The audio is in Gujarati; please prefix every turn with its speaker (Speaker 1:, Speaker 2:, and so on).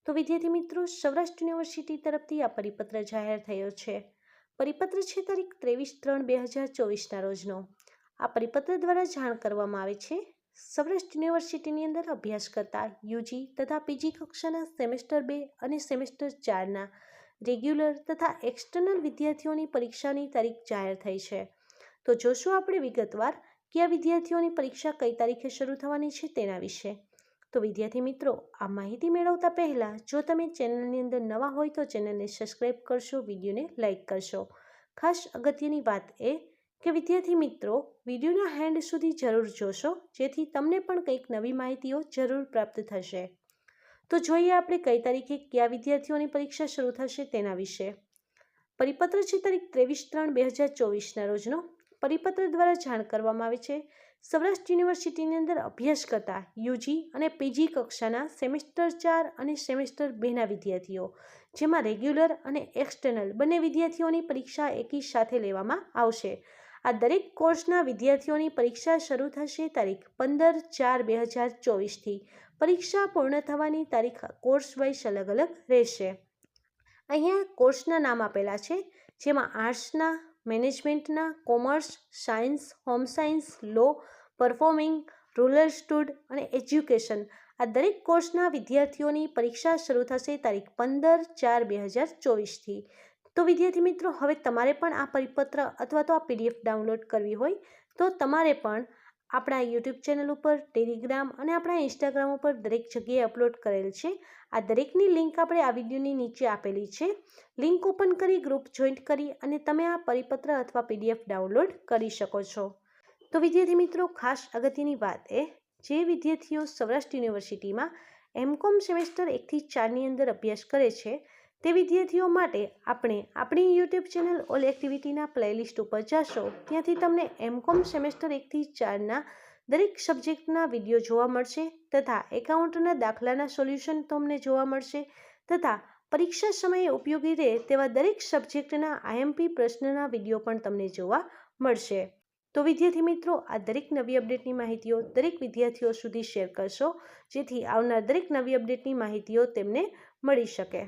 Speaker 1: તો વિદ્યાર્થી મિત્રો, સૌરાષ્ટ્ર યુનિવર્સિટી તરફથી આ પરિપત્ર જાહેર થયો છે. પરિપત્ર છે તારીખ 23/3/2024ના રોજનો. આ પરિપત્ર દ્વારા જાણ કરવામાં આવે છે સૌરાષ્ટ્ર યુનિવર્સિટીની અંદર અભ્યાસ કરતા યુજી તથા પીજી કક્ષાના સેમેસ્ટર 2 અને સેમેસ્ટર 4ના રેગ્યુલર તથા એક્સટર્નલ વિદ્યાર્થીઓની પરીક્ષાની તારીખ જાહેર થઈ છે. તો જોશું આપણે વિગતવાર કે આ વિદ્યાર્થીઓની પરીક્ષા કઈ તારીખે શરૂ થવાની છે તેના વિશે. તો વિદ્યાર્થી મિત્રો, આ માહિતી મેળવતા પહેલાં જો તમે ચેનલની અંદર નવા હોય તો ચેનલને સબસ્ક્રાઈબ કરશો, વિડીયોને લાઇક કરશો. ખાસ અગત્યની વાત એ કે વિદ્યાર્થી મિત્રો, વિડીયોના હેન્ડ સુધી જરૂર જોશો, જેથી તમને પણ કંઈક નવી માહિતીઓ જરૂર પ્રાપ્ત થશે. તો જોઈએ આપણે કઈ તારીખે કયા વિદ્યાર્થીઓની પરીક્ષા શરૂ થશે તેના વિશે. પરિપત્ર છે તારીખ 23/3/2024ના રોજનો. પરિપત્ર દ્વારા જાણ કરવામાં આવે છે સૌરાષ્ટ્ર યુનિવર્સિટીની અંદર અભ્યાસ કરતા યુજી અને પીજી કક્ષાના સેમેસ્ટર 4 અને સેમેસ્ટર 2ના વિદ્યાર્થીઓ, જેમાં રેગ્યુલર અને એક્સટર્નલ બંને વિદ્યાર્થીઓની પરીક્ષા એકી સાથે લેવામાં આવશે. આ દરેક કોર્સના વિદ્યાર્થીઓની પરીક્ષા શરૂ થશે તારીખ 15/4/2024થી. પરીક્ષા પૂર્ણ થવાની તારીખ કોર્સ વાઇઝ અલગ અલગ રહેશે. અહીંયા કોર્સના નામ આપેલા છે, જેમાં આર્ટ્સના, મેનેજમેન્ટના, કોમર્સ, સાયન્સ, હોમ સાયન્સ, લો, પરફોર્મિંગ, રૂરલ સ્ટુડ અને એજ્યુકેશન. આ દરેક કોર્સના વિદ્યાર્થીઓની પરીક્ષા શરૂ થશે તારીખ 15/4/2024થી. તો વિદ્યાર્થી મિત્રો, હવે તમારે પણ આ પરિપત્ર અથવા તો આ પીડીએફ ડાઉનલોડ કરવી હોય તો તમારે પણ આપણા યુટ્યુબ ચેનલ ઉપર, ટેલિગ્રામ અને આપણા ઇન્સ્ટાગ્રામ ઉપર દરેક જગ્યાએ અપલોડ કરેલ છે. આ દરેકની લિંક આપણે આ વિડીયોની નીચે આપેલી છે. લિંક ઓપન કરી ગ્રુપ જોઈન્ટ કરી અને તમે આ પરિપત્ર અથવા પીડીએફ ડાઉનલોડ કરી શકો છો. તો વિદ્યાર્થી મિત્રો, ખાસ અગત્યની વાત એ, જે વિદ્યાર્થીઓ સૌરાષ્ટ્ર યુનિવર્સિટીમાં એમકોમ સેમેસ્ટર 1થી 4ની અંદર અભ્યાસ કરે છે તે વિદ્યાર્થીઓ માટે આપણે આપણી યુટ્યુબ ચેનલ ઓલ એક્ટિવિટીના પ્લેલિસ્ટ ઉપર જશો. ત્યાંથી તમને એમકોમ સેમેસ્ટર 1થી 4ના દરેક સબ્જેક્ટના વિડીયો જોવા મળશે તથા એકાઉન્ટના દાખલાના સોલ્યુશન તમને જોવા મળશે તથા પરીક્ષા સમયે ઉપયોગી રહે તેવા દરેક સબ્જેક્ટના આઈએમપી પ્રશ્નના વિડીયો પણ તમને જોવા મળશે. તો વિદ્યાર્થી મિત્રો, આ દરેક નવી અપડેટની માહિતીઓ દરેક વિદ્યાર્થીઓ સુધી શેર કરશો, જેથી આવનાર દરેક નવી અપડેટની માહિતીઓ તેમને મળી શકે.